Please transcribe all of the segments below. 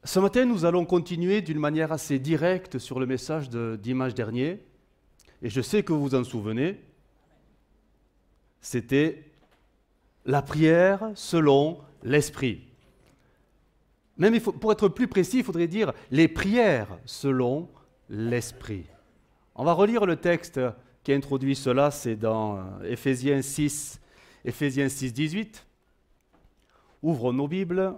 Ce matin, nous allons continuer d'une manière assez directe sur le message de dimanche dernier. Et je sais que vous vous en souvenez. C'était la prière selon l'Esprit. Même pour être plus précis, il faudrait dire les prières selon l'Esprit. On va relire le texte qui introduit cela, c'est dans Éphésiens 6, 18. Ouvrons nos Bibles.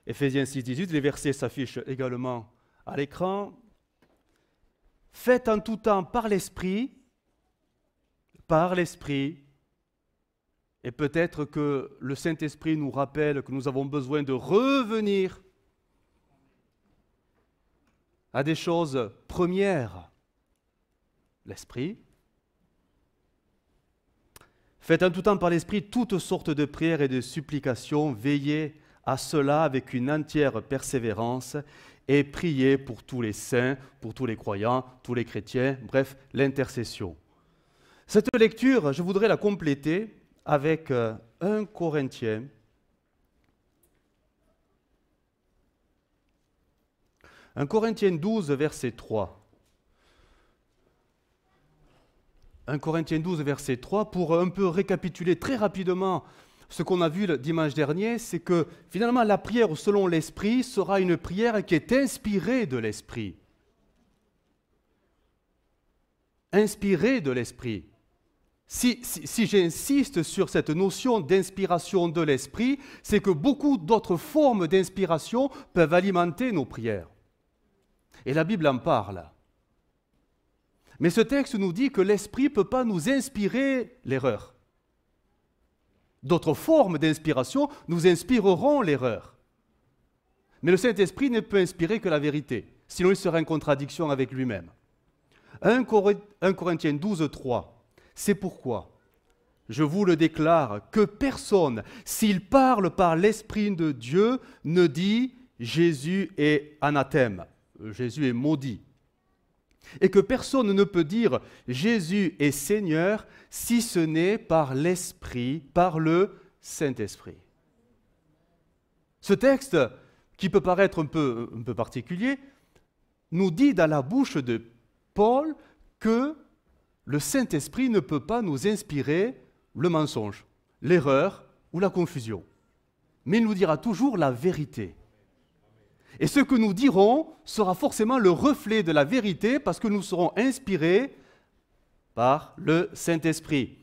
Éphésiens 6, 18, les versets s'affichent également à l'écran. Faites en tout temps par l'Esprit, et peut-être que le Saint-Esprit nous rappelle que nous avons besoin de revenir à des choses premières. L'Esprit. Faites en tout temps par l'Esprit toutes sortes de prières et de supplications, veillez à cela avec une entière persévérance et priez pour tous les saints, pour tous les croyants, tous les chrétiens, bref, l'intercession. Cette lecture, je voudrais la compléter avec 1 Corinthiens. 1 Corinthiens 12, verset 3. 1 Corinthiens 12, verset 3, pour un peu récapituler très rapidement ce qu'on a vu le dimanche dernier, c'est que finalement la prière selon l'Esprit sera une prière qui est inspirée de l'Esprit. Inspirée de l'Esprit. Si j'insiste sur cette notion d'inspiration de l'Esprit, c'est que beaucoup d'autres formes d'inspiration peuvent alimenter nos prières. Et la Bible en parle. Mais ce texte nous dit que l'Esprit ne peut pas nous inspirer l'erreur. D'autres formes d'inspiration nous inspireront l'erreur. Mais le Saint-Esprit ne peut inspirer que la vérité, sinon il serait en contradiction avec lui-même. 1 Corinthiens 12, 3, c'est pourquoi je vous le déclare que personne, s'il parle par l'Esprit de Dieu, ne dit « Jésus est anathème », Jésus est maudit. Et que personne ne peut dire « Jésus est Seigneur » si ce n'est par l'Esprit, par le Saint-Esprit. Ce texte, qui peut paraître un peu particulier, nous dit dans la bouche de Paul que le Saint-Esprit ne peut pas nous inspirer le mensonge, l'erreur ou la confusion. Mais il nous dira toujours la vérité. Et ce que nous dirons sera forcément le reflet de la vérité parce que nous serons inspirés par le Saint-Esprit.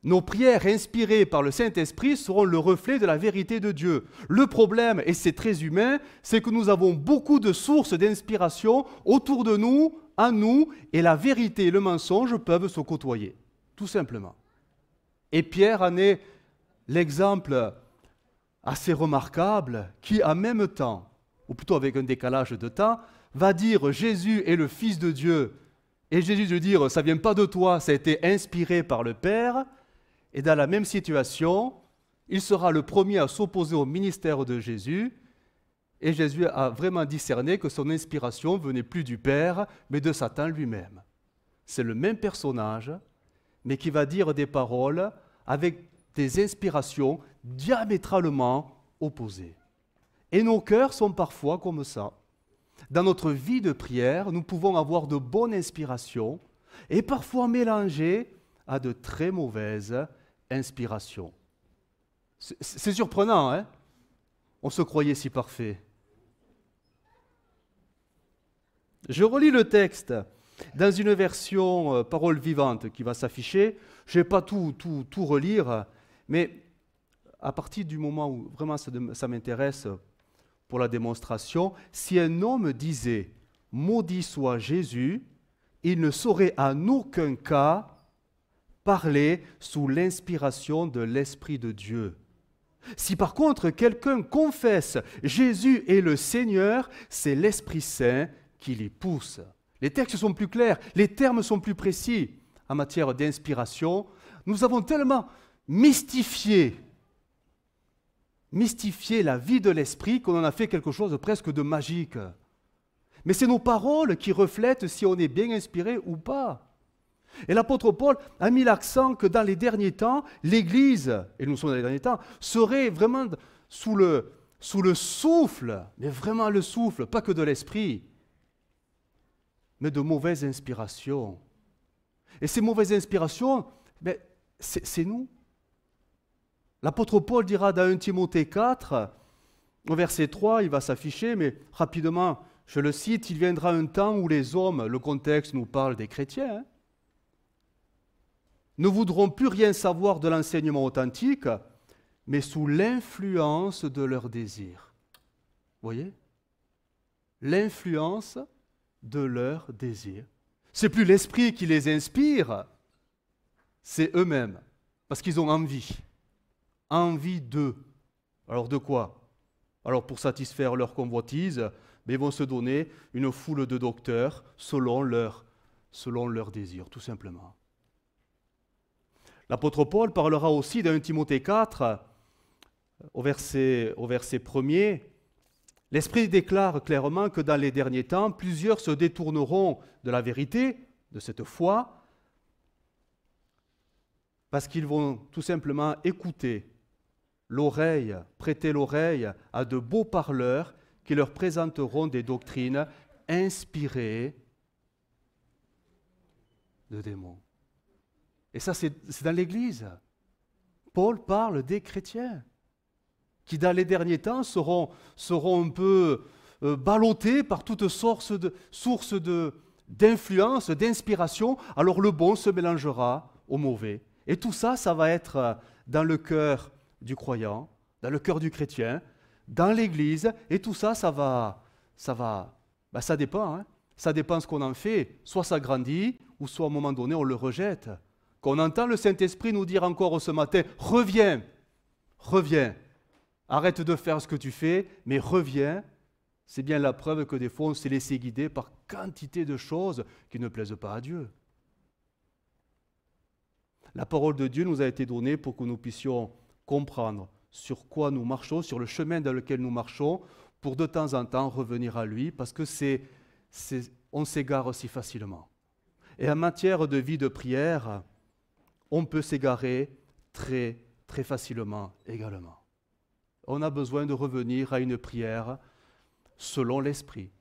Nos prières inspirées par le Saint-Esprit seront le reflet de la vérité de Dieu. Le problème, et c'est très humain, c'est que nous avons beaucoup de sources d'inspiration autour de nous, en nous, et la vérité et le mensonge peuvent se côtoyer, tout simplement. Et Pierre en est l'exemple assez remarquable qui, en même temps, ou plutôt avec un décalage de temps, va dire « Jésus est le Fils de Dieu ». Et Jésus de dire « ça ne vient pas de toi, ça a été inspiré par le Père ». Et dans la même situation, il sera le premier à s'opposer au ministère de Jésus. Et Jésus a vraiment discerné que son inspiration venait plus du Père, mais de Satan lui-même. C'est le même personnage, mais qui va dire des paroles avec des inspirations diamétralement opposées. Et nos cœurs sont parfois comme ça. Dans notre vie de prière, nous pouvons avoir de bonnes inspirations et parfois mélangées à de très mauvaises inspirations. C'est surprenant, hein? On se croyait si parfait. Je relis le texte dans une version parole vivante qui va s'afficher. Je ne vais pas tout relire, mais à partir du moment où vraiment ça m'intéresse pour la démonstration, si un homme disait « Maudit soit Jésus », il ne saurait en aucun cas parler sous l'inspiration de l'Esprit de Dieu. Si par contre quelqu'un confesse « Jésus est le Seigneur », c'est l'Esprit Saint qui l'y pousse. Les textes sont plus clairs, les termes sont plus précis en matière d'inspiration. Nous avons tellement mystifié la vie de l'esprit qu'on en a fait quelque chose de presque de magique. Mais c'est nos paroles qui reflètent si on est bien inspiré ou pas. Et l'apôtre Paul a mis l'accent que dans les derniers temps, l'Église, et nous sommes dans les derniers temps, serait vraiment sous le souffle, mais vraiment le souffle, pas que de l'esprit, mais de mauvaises inspirations. Et ces mauvaises inspirations, c'est nous. L'apôtre Paul dira dans 1 Timothée 4, au verset 3, il va s'afficher, mais rapidement, je le cite, il viendra un temps où les hommes, le contexte nous parle des chrétiens, ne voudront plus rien savoir de l'enseignement authentique, mais sous l'influence de leurs désirs. Vous voyez? L'influence de leurs désirs. C'est plus l'esprit qui les inspire, c'est eux-mêmes, parce qu'ils ont envie. Envie d'eux. Alors de quoi? Alors pour satisfaire leur convoitise, ils vont se donner une foule de docteurs selon leur désir, tout simplement. L'apôtre Paul parlera aussi dans 1 Timothée 4, au verset 1er, l'Esprit déclare clairement que dans les derniers temps, plusieurs se détourneront de la vérité, de cette foi, parce qu'ils vont tout simplement prêter l'oreille à de beaux parleurs qui leur présenteront des doctrines inspirées de démons. Et ça, c'est dans l'Église. Paul parle des chrétiens qui, dans les derniers temps, seront un peu ballottés par toutes sources d'influence, d'inspiration. Alors le bon se mélangera au mauvais. Et tout ça, ça va être dans le cœur du croyant, dans le cœur du chrétien, dans l'Église. Et tout ça, ça dépend. Hein. Ça dépend ce qu'on en fait. Soit ça grandit, ou soit à un moment donné, on le rejette. Quand on entend le Saint-Esprit nous dire encore ce matin, reviens, arrête de faire ce que tu fais, mais reviens, c'est bien la preuve que des fois on s'est laissé guider par quantité de choses qui ne plaisent pas à Dieu. La parole de Dieu nous a été donnée pour que nous puissions comprendre sur quoi nous marchons, sur le chemin dans lequel nous marchons, pour de temps en temps revenir à lui, parce que on s'égare si facilement. Et en matière de vie de prière, on peut s'égarer très, très facilement également. On a besoin de revenir à une prière selon l'Esprit.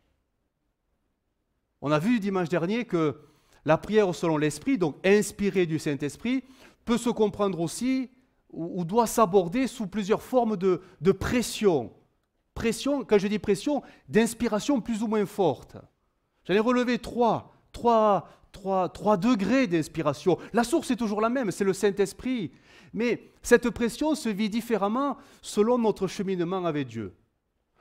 On a vu dimanche dernier que la prière selon l'Esprit, donc inspirée du Saint-Esprit, peut se comprendre aussi ou doit s'aborder sous plusieurs formes de pression. Pression, quand je dis pression, d'inspiration plus ou moins forte. J'en ai relevé trois degrés d'inspiration. La source est toujours la même, c'est le Saint-Esprit. Mais cette pression se vit différemment selon notre cheminement avec Dieu.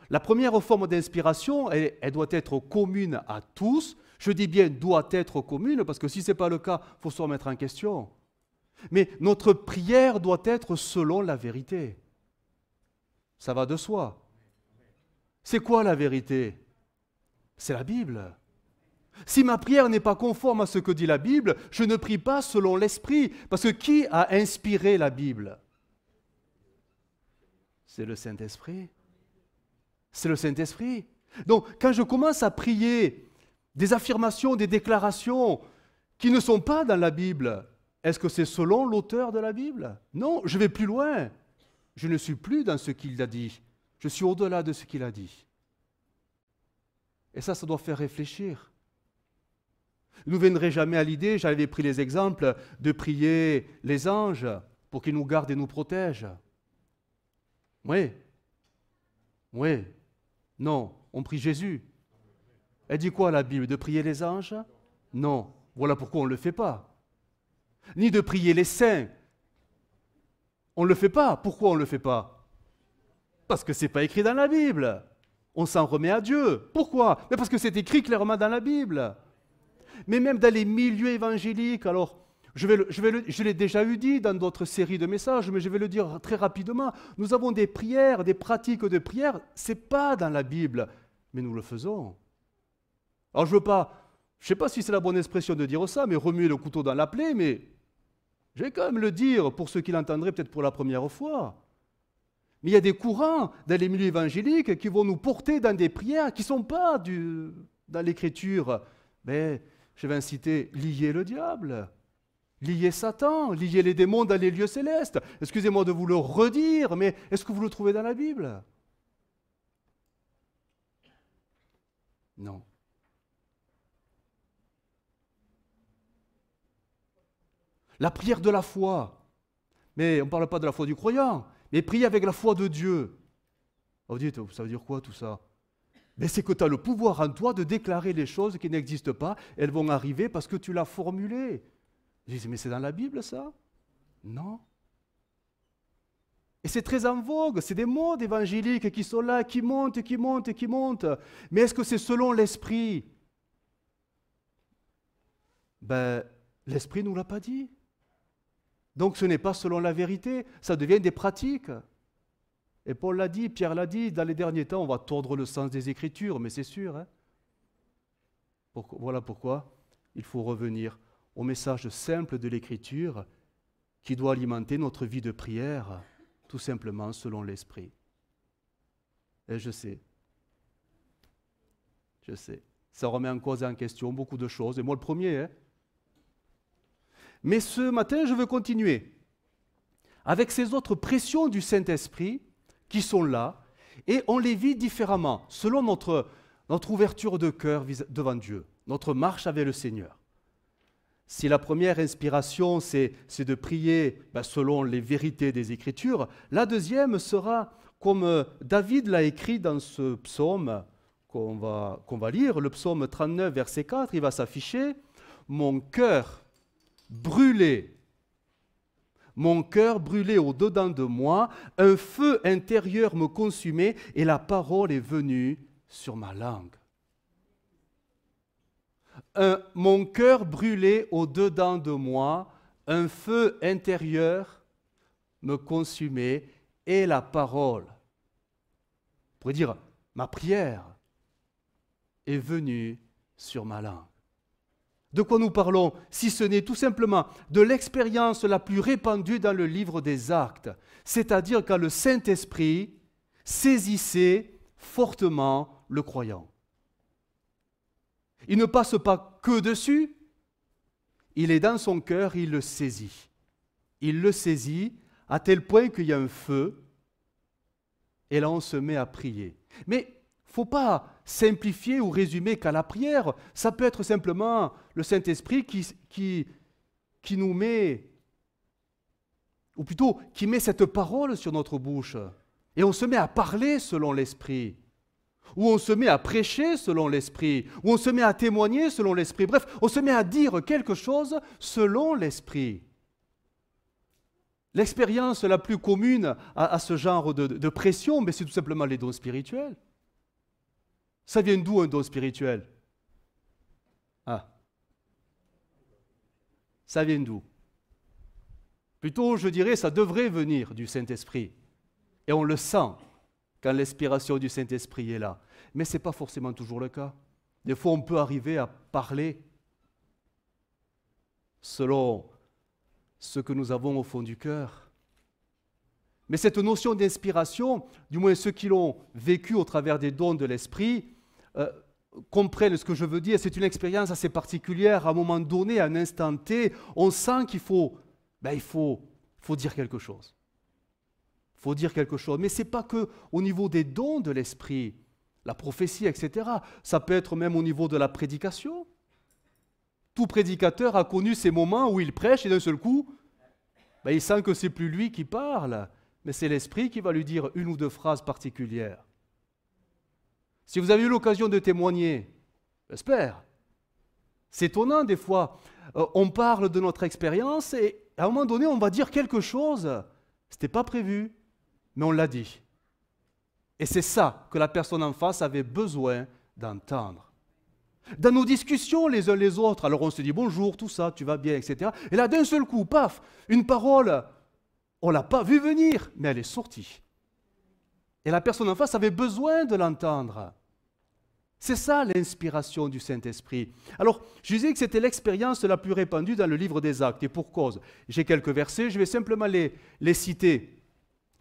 La première forme d'inspiration, elle doit être commune à tous. Je dis bien doit être commune, parce que si ce n'est pas le cas, il faut se remettre en question. Mais notre prière doit être selon la vérité. Ça va de soi. C'est quoi la vérité? C'est la Bible. Si ma prière n'est pas conforme à ce que dit la Bible, je ne prie pas selon l'Esprit. Parce que qui a inspiré la Bible? C'est le Saint-Esprit. C'est le Saint-Esprit. Donc, quand je commence à prier des affirmations, des déclarations qui ne sont pas dans la Bible, est-ce que c'est selon l'auteur de la Bible? Non, je vais plus loin. Je ne suis plus dans ce qu'il a dit. Je suis au-delà de ce qu'il a dit. Et ça doit faire réfléchir. Il ne nous viendrait jamais à l'idée, j'avais pris les exemples, de prier les anges pour qu'ils nous gardent et nous protègent. Oui. Non, on prie Jésus. Elle dit quoi la Bible? De prier les anges? Non. Voilà pourquoi on ne le fait pas. Ni de prier les saints. On ne le fait pas. Pourquoi on ne le fait pas? Parce que ce n'est pas écrit dans la Bible. On s'en remet à Dieu. Pourquoi? Mais parce que c'est écrit clairement dans la Bible. Mais même dans les milieux évangéliques, alors je l'ai déjà dit dans d'autres séries de messages, mais je vais le dire très rapidement, nous avons des prières, des pratiques de prière, ce n'est pas dans la Bible, mais nous le faisons. Alors je ne sais pas si c'est la bonne expression de dire ça, mais remuer le couteau dans la plaie, mais je vais quand même le dire pour ceux qui l'entendraient peut-être pour la première fois. Mais il y a des courants dans les milieux évangéliques qui vont nous porter dans des prières qui ne sont pas dans l'Écriture, ben, je vais inciter, liez le diable, liez Satan, liez les démons dans les lieux célestes. Excusez-moi de vous le redire, mais est-ce que vous le trouvez dans la Bible? Non. La prière de la foi. Mais on ne parle pas de la foi du croyant, mais prier avec la foi de Dieu. Vous dites, ça veut dire quoi tout ça? Mais c'est que tu as le pouvoir en toi de déclarer les choses qui n'existent pas, elles vont arriver parce que tu l'as formulé. Je dis, mais c'est dans la Bible ça? Non. Et c'est très en vogue, c'est des modes évangéliques qui sont là, qui montent, qui montent, qui montent. Mais est-ce que c'est selon l'Esprit? Ben, l'Esprit ne nous l'a pas dit. Donc ce n'est pas selon la vérité, ça devient des pratiques. Et Paul l'a dit, Pierre l'a dit, dans les derniers temps, on va tordre le sens des Écritures, mais c'est sûr. Hein. Voilà pourquoi il faut revenir au message simple de l'Écriture qui doit alimenter notre vie de prière, tout simplement selon l'Esprit. Et je sais, ça remet en cause et en question beaucoup de choses, et moi le premier. Hein. Mais ce matin, je veux continuer avec ces autres pressions du Saint-Esprit qui sont là, et on les vit différemment, selon notre ouverture de cœur devant Dieu, notre marche avec le Seigneur. Si la première inspiration, c'est de prier selon les vérités des Écritures, la deuxième sera, comme David l'a écrit dans ce psaume qu'on va lire, le psaume 39, verset 4, il va s'afficher « Mon cœur brûlé au-dedans de moi, un feu intérieur me consumait et la parole est venue sur ma langue. » Mon cœur brûlait au-dedans de moi, un feu intérieur me consumait et la parole, on pourrait dire ma prière, est venue sur ma langue. De quoi nous parlons, si ce n'est tout simplement de l'expérience la plus répandue dans le livre des Actes, c'est-à-dire quand le Saint-Esprit saisissait fortement le croyant. Il ne passe pas que dessus, il est dans son cœur, il le saisit. Il le saisit à tel point qu'il y a un feu, et là on se met à prier. Mais il ne faut pas simplifier ou résumer qu'à la prière. Ça peut être simplement le Saint-Esprit qui nous met, ou plutôt qui met cette parole sur notre bouche. Et on se met à parler selon l'Esprit. Ou on se met à prêcher selon l'Esprit. Ou on se met à témoigner selon l'Esprit. Bref, on se met à dire quelque chose selon l'Esprit. L'expérience la plus commune à ce genre de pression, mais c'est tout simplement les dons spirituels. Ça vient d'où un don spirituel? Ah. Ça vient d'où? Plutôt, je dirais, ça devrait venir du Saint-Esprit. Et on le sent quand l'inspiration du Saint-Esprit est là. Mais ce n'est pas forcément toujours le cas. Des fois, on peut arriver à parler selon ce que nous avons au fond du cœur. Mais cette notion d'inspiration, du moins ceux qui l'ont vécu au travers des dons de l'Esprit, comprennent ce que je veux dire. C'est une expérience assez particulière. À un moment donné, à un instant T, on sent qu'il faut dire quelque chose. Il faut dire quelque chose. Mais ce n'est pas qu'au niveau des dons de l'Esprit, la prophétie, etc. Ça peut être même au niveau de la prédication. Tout prédicateur a connu ces moments où il prêche et d'un seul coup, il sent que ce n'est plus lui qui parle, mais c'est l'Esprit qui va lui dire une ou deux phrases particulières. Si vous avez eu l'occasion de témoigner, j'espère, c'est étonnant des fois, on parle de notre expérience et à un moment donné, on va dire quelque chose, ce n'était pas prévu, mais on l'a dit. Et c'est ça que la personne en face avait besoin d'entendre. Dans nos discussions les uns les autres, alors on se dit bonjour, tout ça, tu vas bien, etc. Et là, d'un seul coup, paf, une parole, on ne l'a pas vue venir, mais elle est sortie. Et la personne en face avait besoin de l'entendre. C'est ça l'inspiration du Saint-Esprit. Alors, je disais que c'était l'expérience la plus répandue dans le livre des Actes, et pour cause. J'ai quelques versets, je vais simplement les citer.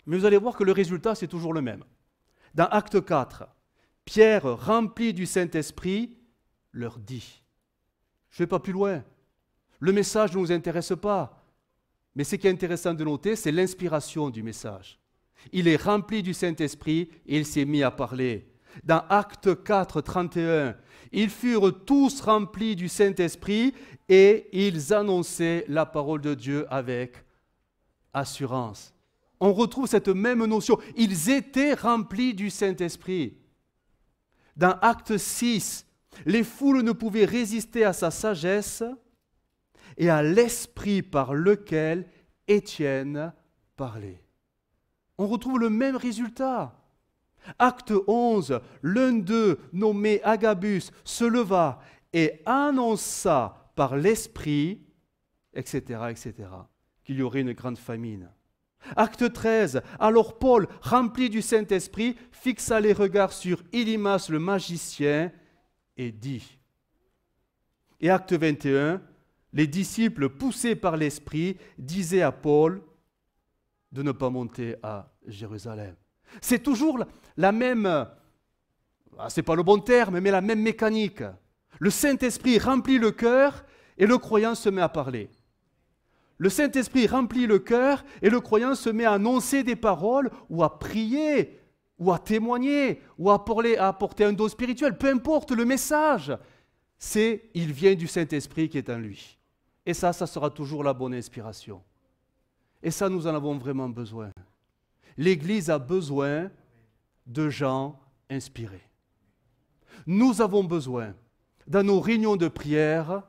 Mais vous allez voir que le résultat, c'est toujours le même. Dans Acte 4, Pierre, rempli du Saint-Esprit, leur dit. Je ne vais pas plus loin. Le message ne nous intéresse pas. Mais ce qui est intéressant de noter, c'est l'inspiration du message. Il est rempli du Saint-Esprit et il s'est mis à parler. Dans Actes 4, 31, ils furent tous remplis du Saint-Esprit et ils annonçaient la parole de Dieu avec assurance. On retrouve cette même notion. Ils étaient remplis du Saint-Esprit. Dans Actes 6, les foules ne pouvaient résister à sa sagesse et à l'esprit par lequel Étienne parlait. On retrouve le même résultat. Acte 11, l'un d'eux, nommé Agabus, se leva et annonça par l'esprit, etc., etc., qu'il y aurait une grande famine. Acte 13, alors Paul, rempli du Saint-Esprit, fixa les regards sur Élymas le magicien et dit. Et acte 21, les disciples, poussés par l'Esprit, disaient à Paul de ne pas monter à Jérusalem. C'est toujours la même, c'est pas le bon terme, mais la même mécanique. Le Saint-Esprit remplit le cœur et le croyant se met à parler. Le Saint-Esprit remplit le cœur et le croyant se met à annoncer des paroles ou à prier ou à témoigner ou à apporter un don spirituel. Peu importe le message, il vient du Saint-Esprit qui est en lui. Et ça sera toujours la bonne inspiration. Et ça, nous en avons vraiment besoin. L'Église a besoin de gens inspirés. Nous avons besoin, dans nos réunions de prière,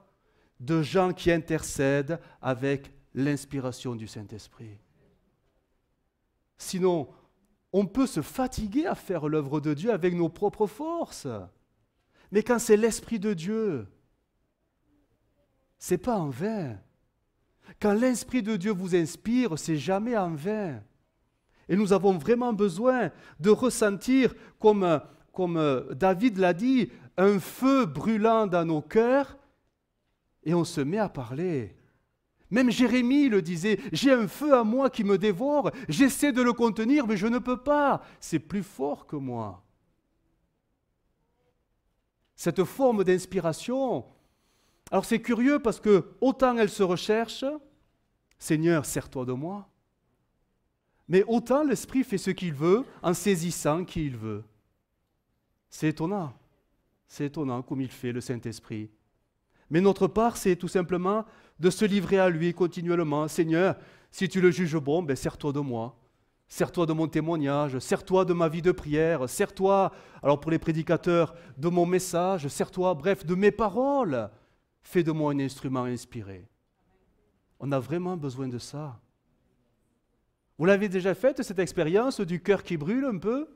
de gens qui intercèdent avec l'inspiration du Saint-Esprit. Sinon, on peut se fatiguer à faire l'œuvre de Dieu avec nos propres forces. Mais quand c'est l'Esprit de Dieu, c'est pas en vain. Quand l'Esprit de Dieu vous inspire, c'est jamais en vain. Et nous avons vraiment besoin de ressentir, comme David l'a dit, un feu brûlant dans nos cœurs, et on se met à parler. Même Jérémie le disait, j'ai un feu à moi qui me dévore, j'essaie de le contenir, mais je ne peux pas, c'est plus fort que moi. Cette forme d'inspiration, alors c'est curieux parce que autant elle se recherche, Seigneur, sers-toi de moi, mais autant l'Esprit fait ce qu'il veut en saisissant qui il veut. C'est étonnant comme il fait le Saint-Esprit. Mais notre part, c'est tout simplement de se livrer à lui continuellement. Seigneur, si tu le juges bon, ben sers-toi de moi. Sers-toi de mon témoignage, sers-toi de ma vie de prière, sers-toi, alors pour les prédicateurs, de mon message, sers-toi, bref, de mes paroles. Fais de moi un instrument inspiré. On a vraiment besoin de ça. Vous l'avez déjà faite, cette expérience du cœur qui brûle un peu?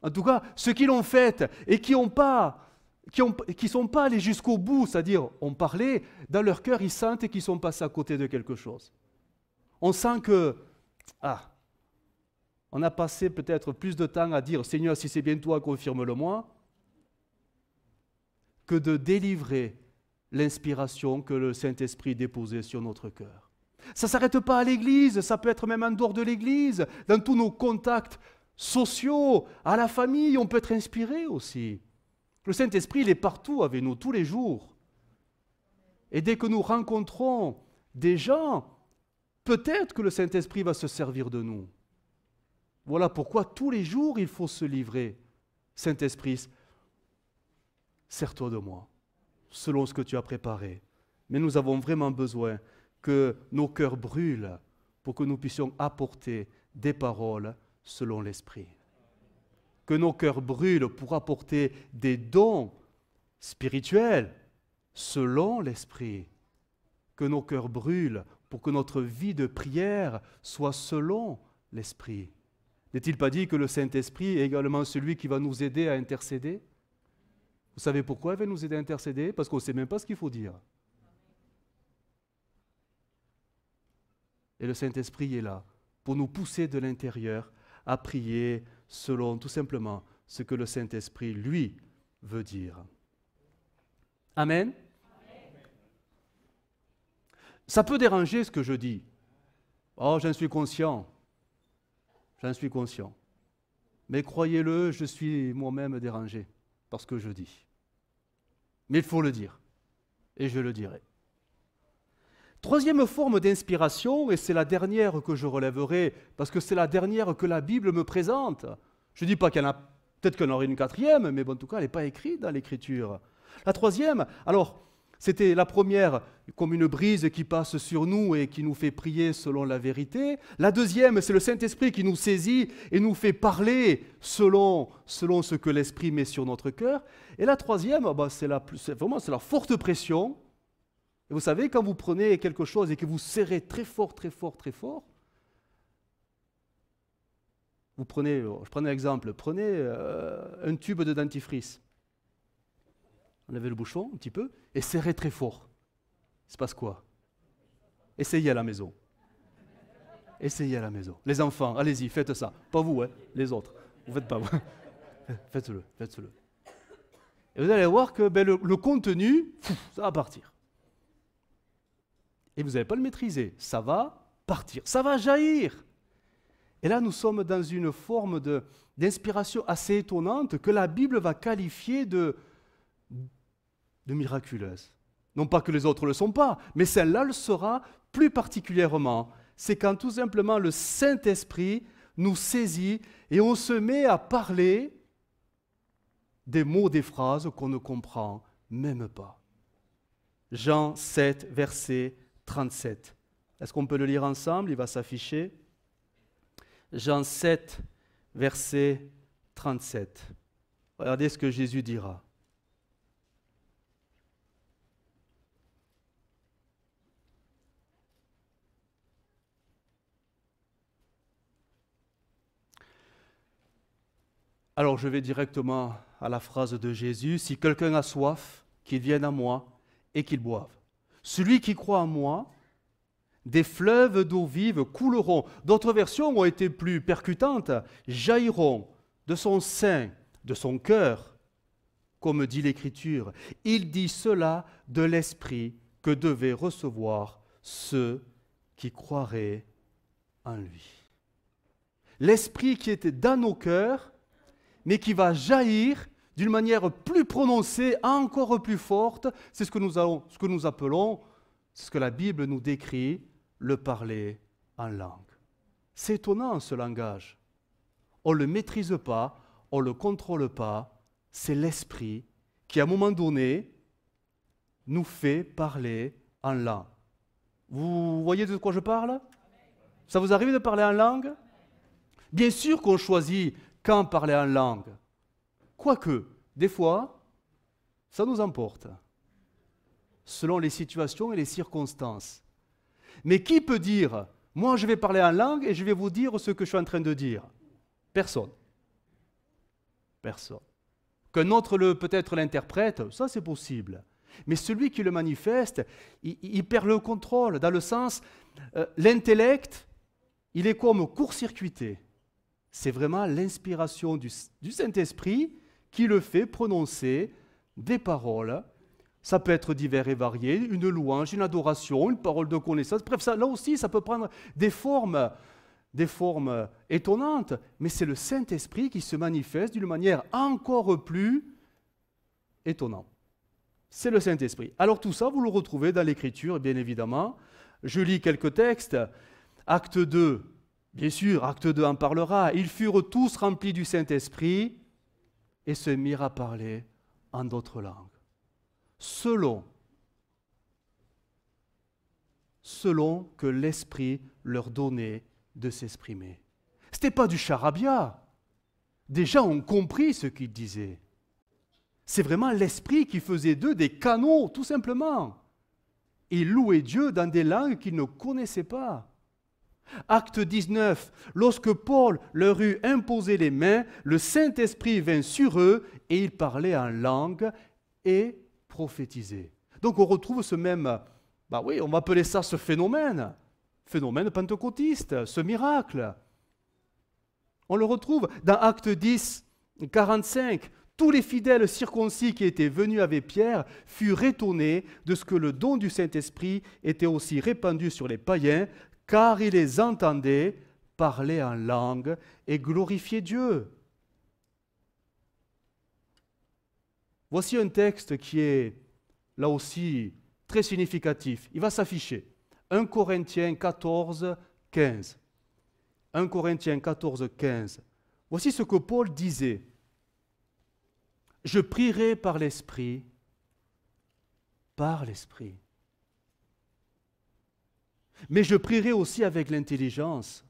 En tout cas, ceux qui l'ont faite et qui ne sont pas allés jusqu'au bout, c'est-à-dire ont parlé, dans leur cœur, ils sentent qu'ils sont passés à côté de quelque chose. On sent que, on a passé peut-être plus de temps à dire « Seigneur, si c'est bien toi, confirme-le-moi », que de délivrer l'inspiration que le Saint-Esprit déposait sur notre cœur. Ça ne s'arrête pas à l'Église, ça peut être même en dehors de l'Église, dans tous nos contacts sociaux, à la famille, on peut être inspiré aussi. Le Saint-Esprit, il est partout avec nous, tous les jours. Et dès que nous rencontrons des gens, peut-être que le Saint-Esprit va se servir de nous. Voilà pourquoi tous les jours, il faut se livrer. Saint-Esprit, sers-toi de moi, selon ce que tu as préparé. Mais nous avons vraiment besoin que nos cœurs brûlent pour que nous puissions apporter des paroles selon l'Esprit. Que nos cœurs brûlent pour apporter des dons spirituels selon l'Esprit. Que nos cœurs brûlent pour que notre vie de prière soit selon l'Esprit. N'est-il pas dit que le Saint-Esprit est également celui qui va nous aider à intercéder? Vous savez pourquoi il va nous aider à intercéder? Parce qu'on ne sait même pas ce qu'il faut dire. Et le Saint-Esprit est là pour nous pousser de l'intérieur à prier selon tout simplement ce que le Saint-Esprit, lui, veut dire. Amen. Ça peut déranger ce que je dis. Oh, j'en suis conscient. J'en suis conscient. Mais croyez-le, je suis moi-même dérangé par ce que je dis. Mais il faut le dire. Et je le dirai. Troisième forme d'inspiration, et c'est la dernière que je relèverai, parce que c'est la dernière que la Bible me présente. Je ne dis pas qu'il y en a, peut-être qu'il y en aurait une quatrième, mais bon, en tout cas, elle n'est pas écrite dans l'Écriture. La troisième, alors, c'était la première, comme une brise qui passe sur nous et qui nous fait prier selon la vérité. La deuxième, c'est le Saint-Esprit qui nous saisit et nous fait parler selon ce que l'Esprit met sur notre cœur. Et la troisième, c'est la forte pression. Et vous savez, quand vous prenez quelque chose et que vous serrez très fort, très fort, très fort, je prends un exemple, prenez un tube de dentifrice. Enlevez le bouchon un petit peu et serrez très fort. Il se passe quoi? Essayez à la maison. Essayez à la maison. Les enfants, allez-y, faites ça. Pas vous, hein, les autres. Vous ne faites pas. Faites-le, faites-le. Et vous allez voir que le contenu, ça va partir. Et vous n'allez pas le maîtriser. Ça va partir. Ça va jaillir. Et là, nous sommes dans une forme d'inspiration assez étonnante que la Bible va qualifier de miraculeuse. Non pas que les autres ne le sont pas, mais celle-là le sera plus particulièrement. C'est quand tout simplement le Saint-Esprit nous saisit et on se met à parler des mots, des phrases qu'on ne comprend même pas. Jean 7, verset 37. Est-ce qu'on peut le lire ensemble? Il va s'afficher. Jean 7, verset 37. Regardez ce que Jésus dira. Alors je vais directement à la phrase de Jésus. Si quelqu'un a soif, qu'il vienne à moi et qu'il boive. Celui qui croit en moi, des fleuves d'eau vive couleront. D'autres versions ont été plus percutantes. Jailliront de son sein, de son cœur, comme dit l'Écriture. Il dit cela de l'Esprit que devaient recevoir ceux qui croiraient en lui. L'Esprit qui était dans nos cœurs, mais qui va jaillir d'une manière plus prononcée, encore plus forte. C'est ce que nous appelons, ce que la Bible nous décrit, le parler en langue. C'est étonnant ce langage. On ne le maîtrise pas, on ne le contrôle pas. C'est l'Esprit qui, à un moment donné, nous fait parler en langue. Vous voyez de quoi je parle? Ça vous arrive de parler en langue? Bien sûr qu'on choisit quand parler en langue. Quoique, des fois, ça nous emporte, selon les situations et les circonstances. Mais qui peut dire, moi je vais parler en langue et je vais vous dire ce que je suis en train de dire? Personne. Personne. Qu'un autre peut-être l'interprète, ça c'est possible. Mais celui qui le manifeste, il perd le contrôle, dans le sens, l'intellect, il est comme court-circuité. C'est vraiment l'inspiration du Saint-Esprit qui le fait prononcer des paroles. Ça peut être divers et varié, une louange, une adoration, une parole de connaissance. Bref, là aussi, ça peut prendre des formes étonnantes, mais c'est le Saint-Esprit qui se manifeste d'une manière encore plus étonnante. C'est le Saint-Esprit. Alors tout ça, vous le retrouvez dans l'Écriture, bien évidemment. Je lis quelques textes. Acte 2, bien sûr, Acte 2 en parlera. Ils furent tous remplis du Saint-Esprit et se mirent à parler en d'autres langues. Selon que l'Esprit leur donnait de s'exprimer. Ce n'était pas du charabia. Des gens ont compris ce qu'il disait. C'est vraiment l'Esprit qui faisait d'eux des canaux, tout simplement. Ils louaient Dieu dans des langues qu'ils ne connaissaient pas. Acte 19, lorsque Paul leur eut imposé les mains, le Saint-Esprit vint sur eux et ils parlaient en langue et prophétisaient. Donc on retrouve ce même, on va appeler ça ce phénomène pentecôtiste, ce miracle. On le retrouve dans Acte 10, 45. Tous les fidèles circoncis qui étaient venus avec Pierre furent étonnés de ce que le don du Saint-Esprit était aussi répandu sur les païens, car ils les entendaient parler en langue et glorifier Dieu. Voici un texte qui est là aussi très significatif. Il va s'afficher. 1 Corinthiens 14, 15. 1 Corinthiens 14, 15. Voici ce que Paul disait. Je prierai par l'Esprit, mais je prierai aussi avec l'intelligence.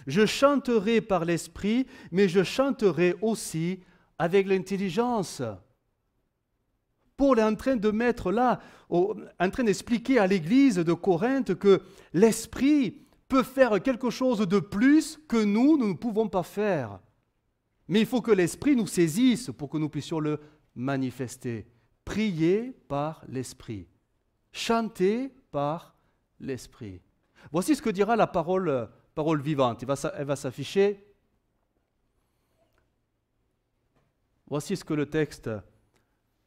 Je chanterai par l'Esprit, mais je chanterai aussi avec l'intelligence. Paul est en train de mettre là, en train d'expliquer à l'église de Corinthe que l'Esprit peut faire quelque chose de plus que nous ne pouvons pas faire. Mais il faut que l'Esprit nous saisisse pour que nous puissions le manifester. Prier par l'Esprit. Chanter par l'Esprit. Voici ce que dira la parole vivante. Elle va s'afficher. Voici ce que le texte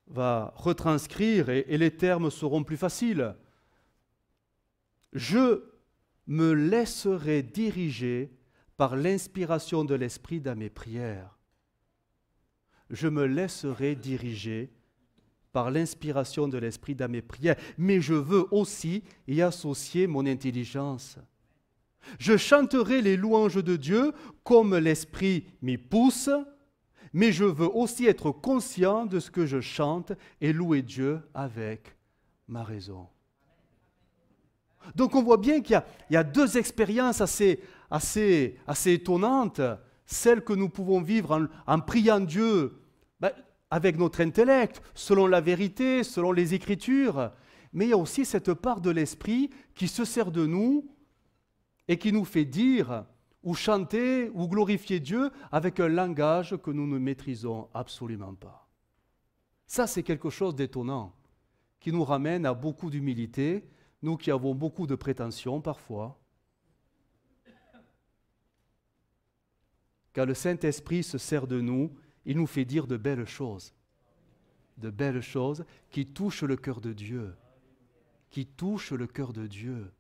va retranscrire et les termes seront plus faciles. Je me laisserai diriger par l'inspiration de l'Esprit dans mes prières. Je me laisserai diriger par l'inspiration de l'Esprit dans mes prières, mais je veux aussi y associer mon intelligence. Je chanterai les louanges de Dieu comme l'Esprit m'y pousse, mais je veux aussi être conscient de ce que je chante et louer Dieu avec ma raison. Donc on voit bien qu'il y a deux expériences assez étonnantes, celle que nous pouvons vivre en priant Dieu avec notre intellect, selon la vérité, selon les Écritures, mais il y a aussi cette part de l'Esprit qui se sert de nous et qui nous fait dire ou chanter ou glorifier Dieu avec un langage que nous ne maîtrisons absolument pas. Ça, c'est quelque chose d'étonnant qui nous ramène à beaucoup d'humilité, nous qui avons beaucoup de prétentions parfois. Quand le Saint-Esprit se sert de nous, il nous fait dire de belles choses qui touchent le cœur de Dieu, qui touchent le cœur de Dieu.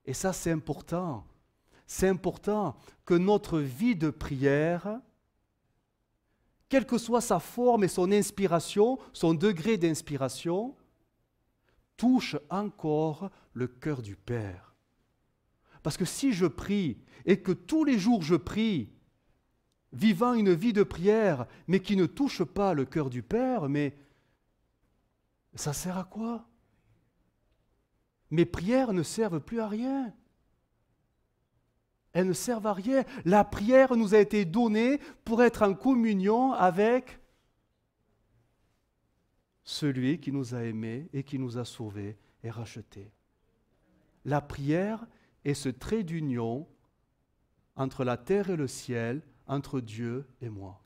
Et ça, c'est important. C'est important que notre vie de prière, quelle que soit sa forme et son inspiration, son degré d'inspiration, touche encore le cœur du Père. Parce que si je prie et que tous les jours je prie, vivant une vie de prière, mais qui ne touche pas le cœur du Père, mais ça sert à quoi? Mes prières ne servent plus à rien. Elles ne servent à rien. La prière nous a été donnée pour être en communion avec celui qui nous a aimés et qui nous a sauvés et rachetés. La prière est ce trait d'union entre la terre et le ciel, entre Dieu et moi.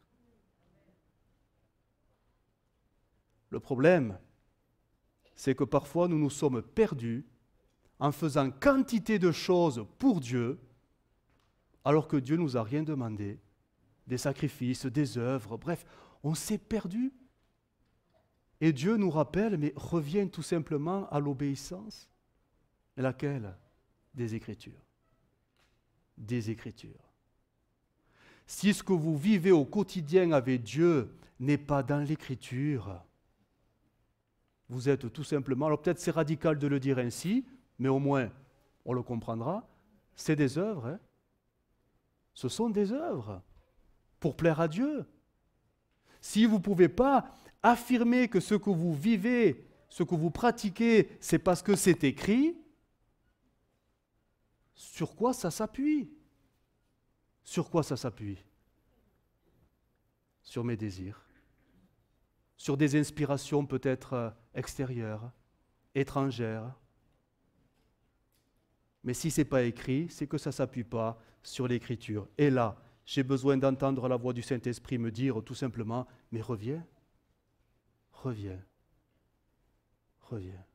Le problème, c'est que parfois nous nous sommes perdus en faisant quantité de choses pour Dieu, alors que Dieu ne nous a rien demandé, des sacrifices, des œuvres, bref, on s'est perdu. Et Dieu nous rappelle, mais reviens tout simplement à l'obéissance. Et laquelle? Des Écritures. Des Écritures. Si ce que vous vivez au quotidien avec Dieu n'est pas dans l'Écriture, vous êtes tout simplement, alors peut-être c'est radical de le dire ainsi, mais au moins on le comprendra, c'est des œuvres. Hein? Ce sont des œuvres pour plaire à Dieu. Si vous ne pouvez pas affirmer que ce que vous vivez, ce que vous pratiquez, c'est parce que c'est écrit, sur quoi ça s'appuie? Sur quoi ça s'appuie? Sur mes désirs, sur des inspirations peut-être extérieures, étrangères. Mais si ce n'est pas écrit, c'est que ça ne s'appuie pas sur l'Écriture. Et là, j'ai besoin d'entendre la voix du Saint-Esprit me dire tout simplement, mais reviens, reviens, reviens.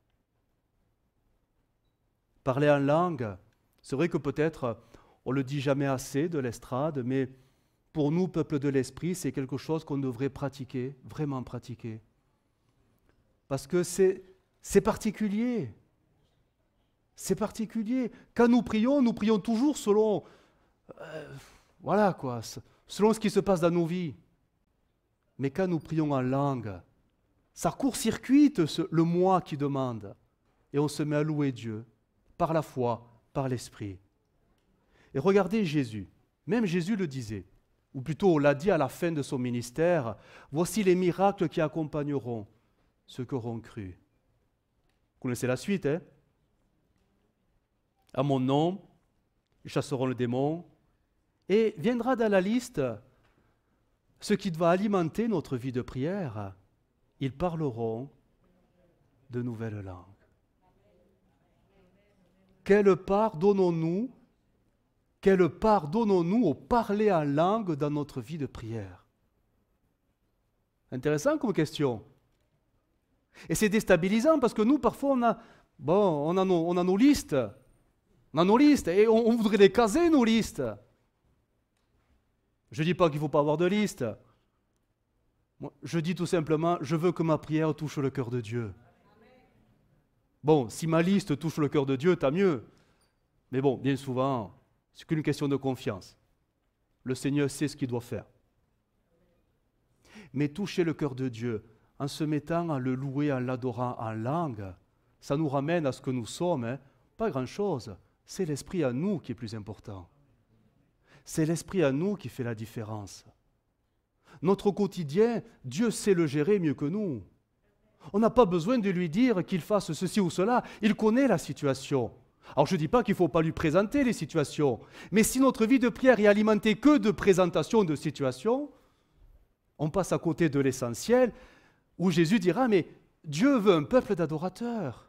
Parler en langue, c'est vrai que peut-être on ne le dit jamais assez de l'estrade, mais pour nous, peuple de l'Esprit, c'est quelque chose qu'on devrait pratiquer, vraiment pratiquer. Parce que c'est particulier. C'est particulier. Quand nous prions toujours selon, selon ce qui se passe dans nos vies. Mais quand nous prions en langue, ça court-circuite le moi qui demande. Et on se met à louer Dieu par la foi, par l'Esprit. Et regardez Jésus. Même Jésus le disait, ou plutôt l'a dit à la fin de son ministère, « Voici les miracles qui accompagneront ceux qui auront cru. » Vous connaissez la suite, hein? À mon nom, ils chasseront le démon, et viendra dans la liste ce qui va alimenter notre vie de prière. Ils parleront de nouvelles langues. Quelle part donnons-nous au parler en langue dans notre vie de prière? Intéressant comme question. Et c'est déstabilisant parce que nous, parfois, on a nos listes. On a nos listes et on voudrait les caser, nos listes. Je ne dis pas qu'il ne faut pas avoir de liste. Moi, je dis tout simplement, je veux que ma prière touche le cœur de Dieu. Bon, si ma liste touche le cœur de Dieu, tant mieux. Mais bon, bien souvent, c'est qu'une question de confiance. Le Seigneur sait ce qu'il doit faire. Mais toucher le cœur de Dieu en se mettant à le louer, en l'adorant en langue, ça nous ramène à ce que nous sommes, hein. Pas grand-chose. C'est l'Esprit à nous qui est plus important. C'est l'Esprit à nous qui fait la différence. Notre quotidien, Dieu sait le gérer mieux que nous. On n'a pas besoin de lui dire qu'il fasse ceci ou cela. Il connaît la situation. Alors je ne dis pas qu'il ne faut pas lui présenter les situations, mais si notre vie de prière est alimentée que de présentation de situations, on passe à côté de l'essentiel, où Jésus dira, mais Dieu veut un peuple d'adorateurs.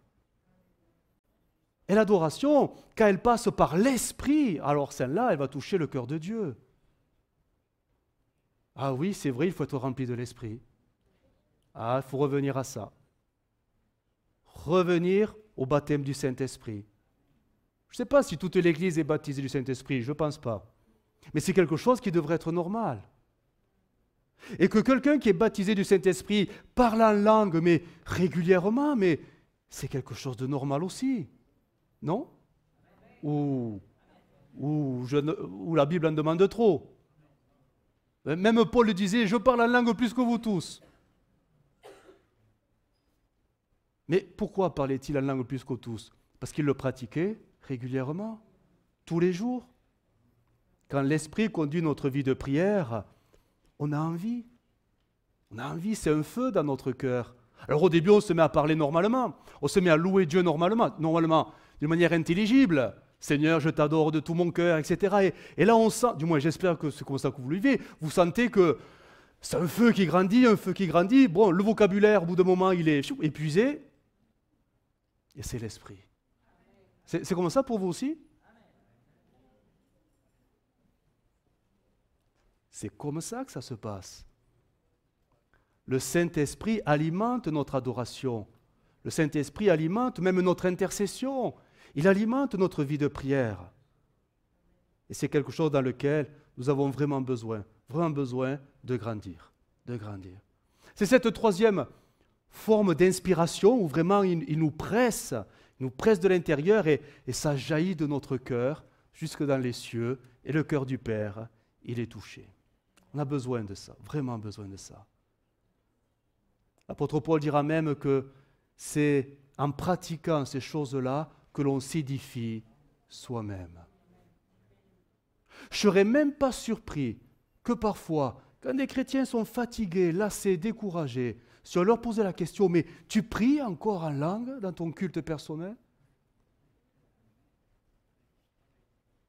Et l'adoration, quand elle passe par l'Esprit, alors celle-là, elle va toucher le cœur de Dieu. Ah oui, c'est vrai, il faut être rempli de l'Esprit. Ah, il faut revenir à ça. Revenir au baptême du Saint-Esprit. Je ne sais pas si toute l'Église est baptisée du Saint-Esprit, je ne pense pas. Mais c'est quelque chose qui devrait être normal. Et que quelqu'un qui est baptisé du Saint-Esprit parle en langue, mais régulièrement, mais c'est quelque chose de normal aussi. Non? Ou la Bible en demande trop. Même Paul disait, je parle en langue plus que vous tous. Mais pourquoi parlait-il en langue plus que tous? Parce qu'il le pratiquait régulièrement, tous les jours. Quand l'Esprit conduit notre vie de prière, on a envie. On a envie, c'est un feu dans notre cœur. Alors au début, on se met à parler normalement. On se met à louer Dieu normalement, d'une manière intelligible. Seigneur, je t'adore de tout mon cœur, etc. Et là, on sent, du moins j'espère que c'est comme ça que vous le vivez, vous sentez que c'est un feu qui grandit, un feu qui grandit. Bon, le vocabulaire, au bout d'un moment, il est épuisé. Et c'est l'Esprit. C'est comme ça pour vous aussi? C'est comme ça que ça se passe. Le Saint-Esprit alimente notre adoration. Le Saint-Esprit alimente même notre intercession. Il alimente notre vie de prière. Et c'est quelque chose dans lequel nous avons vraiment besoin de grandir. C'est cette troisième forme d'inspiration où vraiment il nous presse de l'intérieur et ça jaillit de notre cœur jusque dans les cieux et le cœur du Père, il est touché. On a besoin de ça, vraiment besoin de ça. L'apôtre Paul dira même que c'est en pratiquant ces choses-là que l'on s'édifie soi-même. Je ne serais même pas surpris que parfois, quand des chrétiens sont fatigués, lassés, découragés, si on leur posait la question, mais tu pries encore en langue dans ton culte personnel?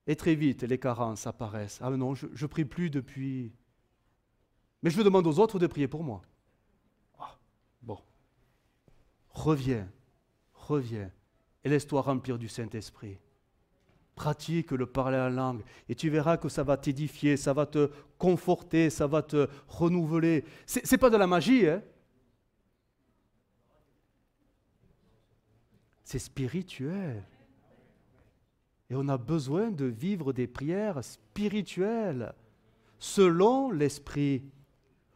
Et très vite, les carences apparaissent. Ah non, je ne prie plus depuis... Mais je demande aux autres de prier pour moi. Ah, bon. Reviens et laisse-toi remplir du Saint-Esprit. Pratique le parler en langue et tu verras que ça va t'édifier, ça va te conforter, ça va te renouveler. C'est pas de la magie, hein? C'est spirituel. Et on a besoin de vivre des prières spirituelles, selon l'Esprit.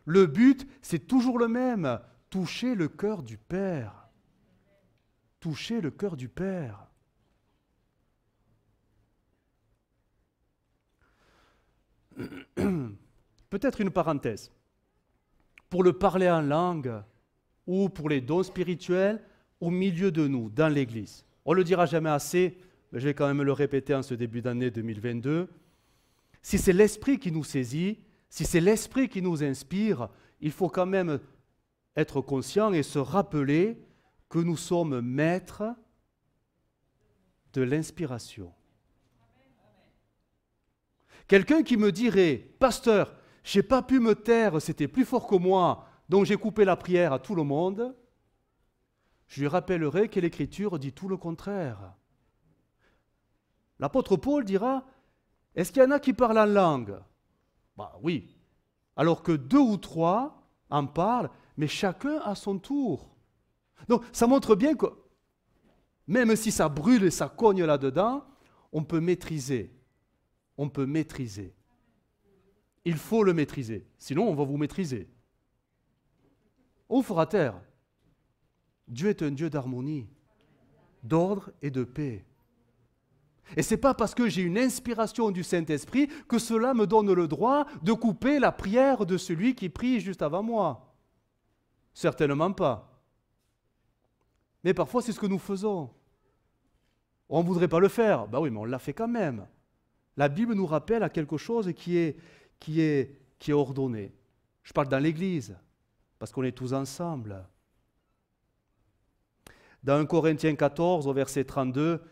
Le but, c'est toujours le même, toucher le cœur du Père. Toucher le cœur du Père. Peut-être une parenthèse. pour le parler en langue ou pour les dons spirituels au milieu de nous, dans l'Église. On ne le dira jamais assez, mais je vais quand même le répéter en ce début d'année 2022. Si c'est l'Esprit qui nous saisit, si c'est l'Esprit qui nous inspire, il faut quand même être conscient et se rappeler que nous sommes maîtres de l'inspiration. Quelqu'un qui me dirait, « Pasteur, je n'ai pas pu me taire, c'était plus fort que moi, donc j'ai coupé la prière à tout le monde », je lui rappellerai que l'Écriture dit tout le contraire. L'apôtre Paul dira, « Est-ce qu'il y en a qui parlent en langue ?» Bah oui, alors que 2 ou 3 en parlent, mais chacun à son tour. Donc ça montre bien que même si ça brûle et ça cogne là-dedans, on peut maîtriser. On peut maîtriser. Il faut le maîtriser, sinon on va vous maîtriser. On fera taire. Dieu est un Dieu d'harmonie, d'ordre et de paix. Et ce n'est pas parce que j'ai une inspiration du Saint-Esprit que cela me donne le droit de couper la prière de celui qui prie juste avant moi. Certainement pas. Mais parfois c'est ce que nous faisons. On ne voudrait pas le faire. Ben oui, mais on l'a fait quand même. La Bible nous rappelle à quelque chose qui est ordonné. Je parle dans l'Église, parce qu'on est tous ensemble. Dans 1 Corinthiens 14, au verset 32,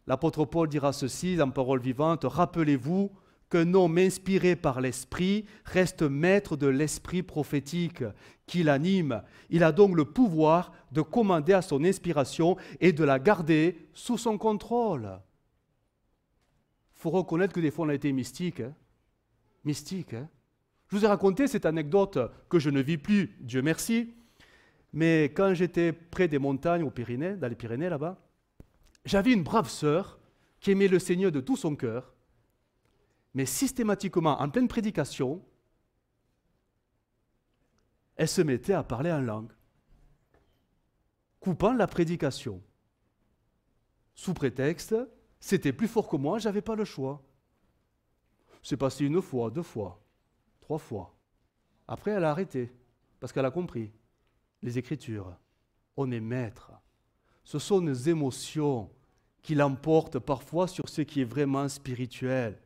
l'apôtre Paul dira ceci, en parole vivante, « Rappelez-vous qu'un homme inspiré par l'Esprit reste maître de l'esprit prophétique qui l'anime. Il a donc le pouvoir de commander à son inspiration et de la garder sous son contrôle. » Il faut reconnaître que des fois on a été mystique. Mystique. Je vous ai raconté cette anecdote que je ne vis plus, Dieu merci. Mais quand j'étais près des montagnes aux Pyrénées, dans les Pyrénées là-bas, j'avais une brave sœur qui aimait le Seigneur de tout son cœur, mais systématiquement, en pleine prédication, elle se mettait à parler en langue, coupant la prédication, sous prétexte, c'était plus fort que moi, je n'avais pas le choix. C'est passé 1 fois, 2 fois, 3 fois. Après, elle a arrêté, parce qu'elle a compris. Les Écritures, on est maître. Ce sont nos émotions qui l'emportent parfois sur ce qui est vraiment spirituel.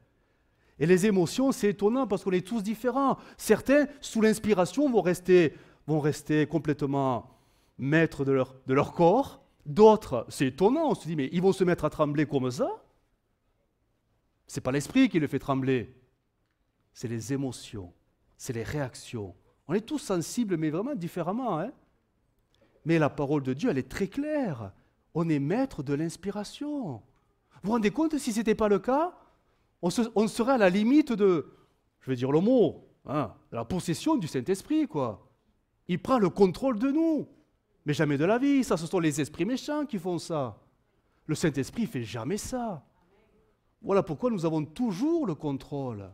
Et les émotions, c'est étonnant parce qu'on est tous différents. Certains, sous l'inspiration, vont rester complètement maîtres de leur corps. D'autres, c'est étonnant, on se dit, mais ils vont se mettre à trembler comme ça? Ce n'est pas l'esprit qui le fait trembler, c'est les émotions, c'est les réactions. On est tous sensibles, mais vraiment différemment. Hein? Mais la parole de Dieu, elle est très claire. On est maître de l'inspiration. Vous vous rendez compte, si ce n'était pas le cas, on serait à la limite de, je vais dire le mot, hein, de la possession du Saint-Esprit, quoi. Il prend le contrôle de nous. Mais jamais de la vie, ça, ce sont les esprits méchants qui font ça. Le Saint-Esprit ne fait jamais ça. Voilà pourquoi nous avons toujours le contrôle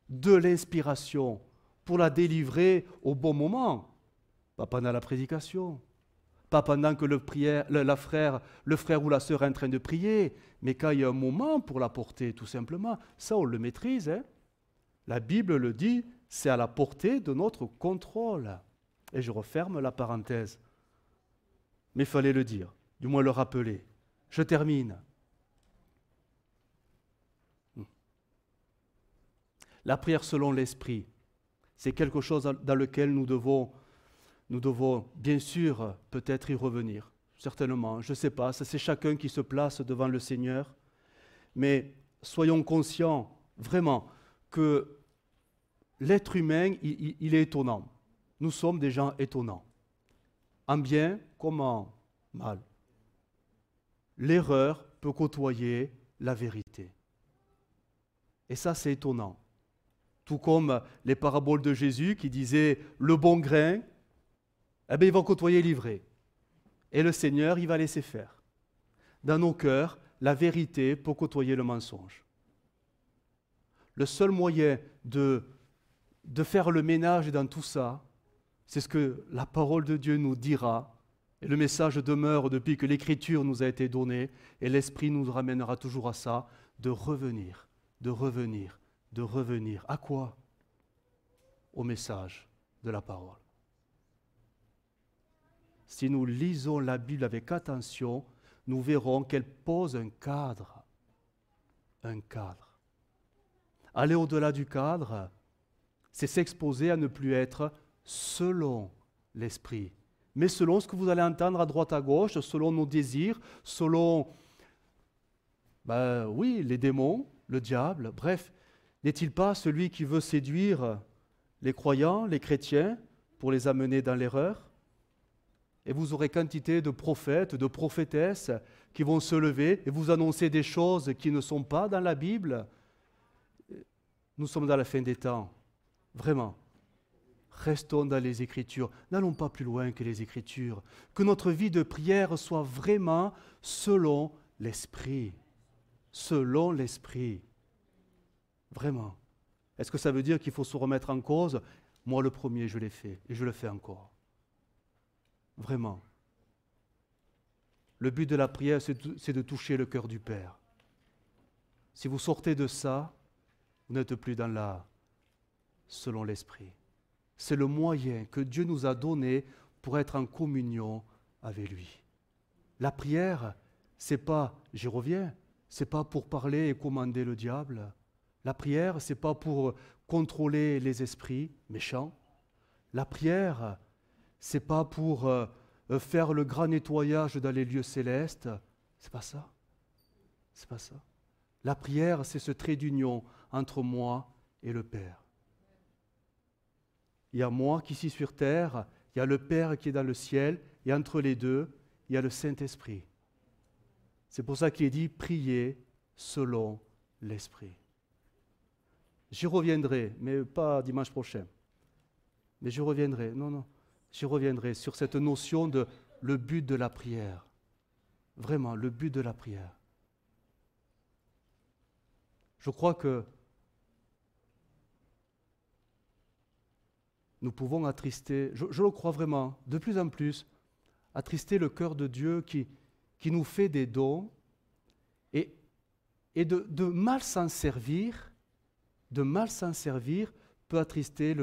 de l'inspiration pour la délivrer au bon moment. Pas pendant la prédication, pas pendant que le frère ou la sœur est en train de prier, mais quand il y a un moment pour la porter, tout simplement. Ça, on le maîtrise. Hein? La Bible le dit, c'est à la portée de notre contrôle. Et je referme la parenthèse. Mais il fallait le dire, du moins le rappeler. Je termine. La prière selon l'Esprit, c'est quelque chose dans lequel nous devons bien sûr peut-être y revenir. Certainement, je ne sais pas, c'est chacun qui se place devant le Seigneur. Mais soyons conscients vraiment que l'être humain, il est étonnant. Nous sommes des gens étonnants. En bien comme en mal. L'erreur peut côtoyer la vérité. Et ça, c'est étonnant. Tout comme les paraboles de Jésus qui disaient le bon grain, eh bien, il va côtoyer l'ivraie. Et le Seigneur, il va laisser faire. Dans nos cœurs, la vérité peut côtoyer le mensonge. Le seul moyen de faire le ménage dans tout ça, c'est ce que la parole de Dieu nous dira. Et le message demeure depuis que l'Écriture nous a été donnée, et l'Esprit nous ramènera toujours à ça, de revenir. À quoi? Au message. de la parole. Si nous lisons la Bible avec attention, nous verrons qu'elle pose un cadre. Un cadre. Aller au-delà du cadre, c'est s'exposer à ne plus être selon l'esprit, mais selon ce que vous allez entendre à droite à gauche, selon nos désirs, selon, les démons, le diable, bref. N'est-il pas celui qui veut séduire les croyants, les chrétiens, pour les amener dans l'erreur? Et vous aurez quantité de prophètes, de prophétesses qui vont se lever et vous annoncer des choses qui ne sont pas dans la Bible. Nous sommes dans la fin des temps, vraiment. Restons dans les Écritures, n'allons pas plus loin que les Écritures. Que notre vie de prière soit vraiment selon l'Esprit. Selon l'Esprit. Vraiment. Est-ce que ça veut dire qu'il faut se remettre en cause? Moi, le premier, je l'ai fait et je le fais encore. Vraiment. Le but de la prière, c'est de toucher le cœur du Père. Si vous sortez de ça, vous n'êtes plus dans la selon l'Esprit. C'est le moyen que Dieu nous a donné pour être en communion avec lui. La prière, c'est pas, j'y reviens, c'est pas pour parler et commander le diable. La prière, c'est pas pour contrôler les esprits méchants. La prière, c'est pas pour faire le grand nettoyage dans les lieux célestes. C'est pas ça. C'est pas ça. La prière, c'est ce trait d'union entre moi et le Père. Il y a moi qui suis sur terre, il y a le Père qui est dans le ciel, et entre les deux, il y a le Saint-Esprit. C'est pour ça qu'il est dit « priez selon l'Esprit ». J'y reviendrai, mais pas dimanche prochain. Mais j'y reviendrai, j'y reviendrai sur cette notion de le but de la prière. Vraiment, le but de la prière. Je crois que nous pouvons attrister, je le crois vraiment, de plus en plus, attrister le cœur de Dieu qui nous fait des dons et de mal s'en servir, peut attrister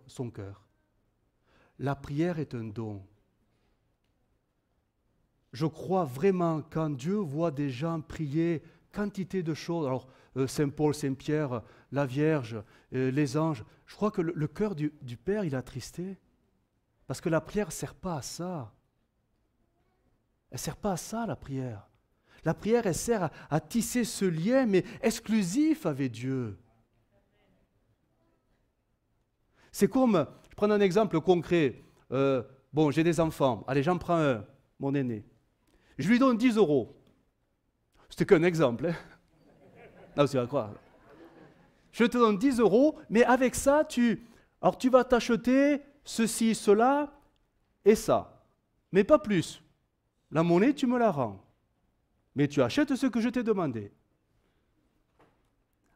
son cœur. La prière est un don. Je crois vraiment quand Dieu voit des gens prier quantité de choses, alors Saint Paul, Saint Pierre, la Vierge, les anges, je crois que le cœur du Père, il est attristé. Parce que la prière ne sert pas à ça. Elle ne sert pas à ça, la prière. La prière, elle sert à tisser ce lien, mais exclusif avec Dieu. C'est comme, je prends un exemple concret. J'ai des enfants. Allez, j'en prends un, mon aîné. Je lui donne 10 €. C'était qu'un exemple. Hein. Non, tu vas croire. Je te donne 10 €, mais avec ça, tu vas t'acheter ceci, cela et ça. Mais pas plus. La monnaie, tu me la rends. Mais tu achètes ce que je t'ai demandé.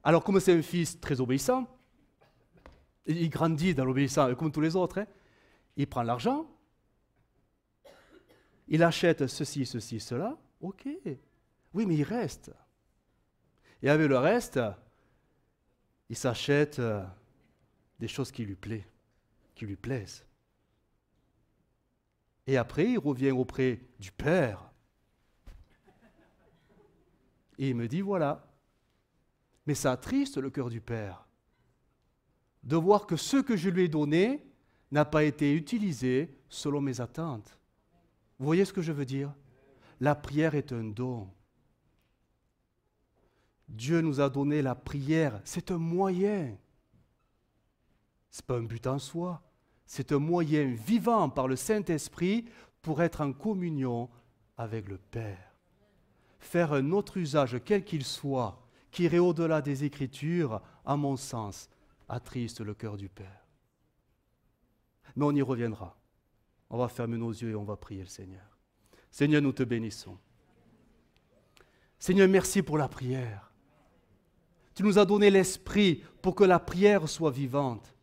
Alors, comme c'est un fils très obéissant, il grandit dans l'obéissance comme tous les autres, hein, il prend l'argent, il achète ceci, cela, ok. Oui, mais il reste. Et avec le reste, il s'achète des choses qui lui plaisent. Et après, il revient auprès du Père. Et il me dit, voilà. Mais ça attriste le cœur du Père de voir que ce que je lui ai donné n'a pas été utilisé selon mes attentes. Vous voyez ce que je veux dire? La prière est un don. Dieu nous a donné la prière, c'est un moyen. Ce n'est pas un but en soi. C'est un moyen vivant par le Saint-Esprit pour être en communion avec le Père. Faire un autre usage, quel qu'il soit, qui irait au-delà des Écritures, à mon sens, attriste le cœur du Père. Mais on y reviendra. On va fermer nos yeux et on va prier le Seigneur. Seigneur, nous te bénissons. Seigneur, merci pour la prière. Tu nous as donné l'Esprit pour que la prière soit vivante.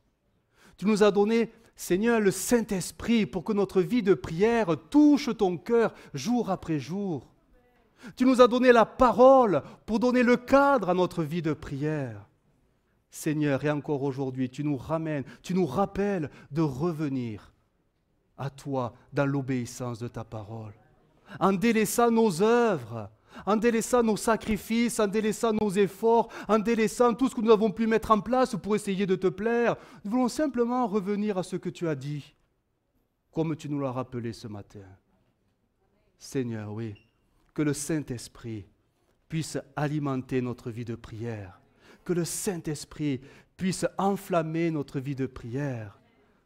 Tu nous as donné, Seigneur, le Saint-Esprit pour que notre vie de prière touche ton cœur jour après jour. Tu nous as donné la parole pour donner le cadre à notre vie de prière. Seigneur, et encore aujourd'hui, tu nous rappelles de revenir à toi dans l'obéissance de ta parole. En délaissant nos œuvres, en délaissant nos sacrifices, en délaissant nos efforts, en délaissant tout ce que nous avons pu mettre en place pour essayer de te plaire, nous voulons simplement revenir à ce que tu as dit, comme tu nous l'as rappelé ce matin. Seigneur, oui, que le Saint-Esprit puisse alimenter notre vie de prière, que le Saint-Esprit puisse enflammer notre vie de prière,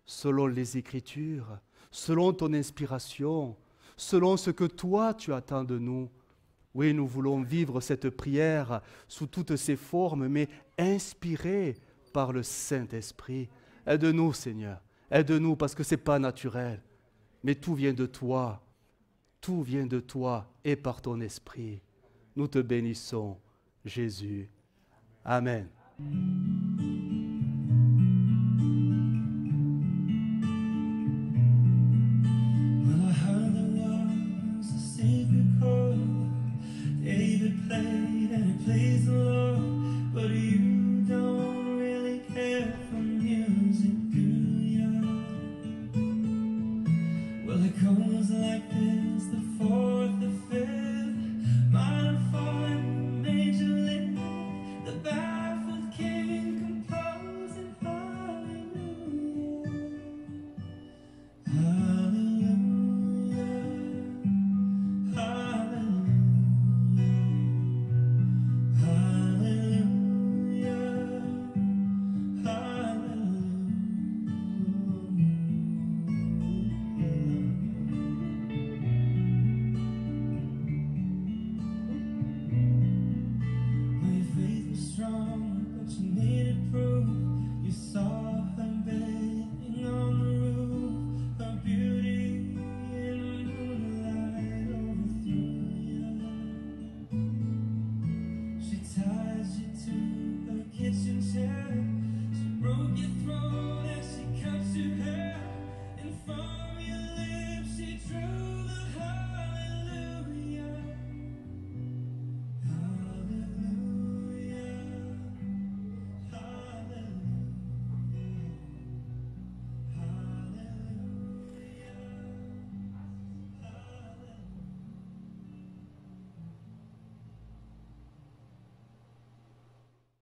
selon les Écritures, selon ton inspiration, selon ce que toi tu attends de nous. Oui, nous voulons vivre cette prière sous toutes ses formes, mais inspirée par le Saint-Esprit. Aide-nous, Seigneur. Aide-nous parce que ce n'est pas naturel, mais tout vient de toi. Tout vient de toi et par ton Esprit. Nous te bénissons, Jésus. Amen.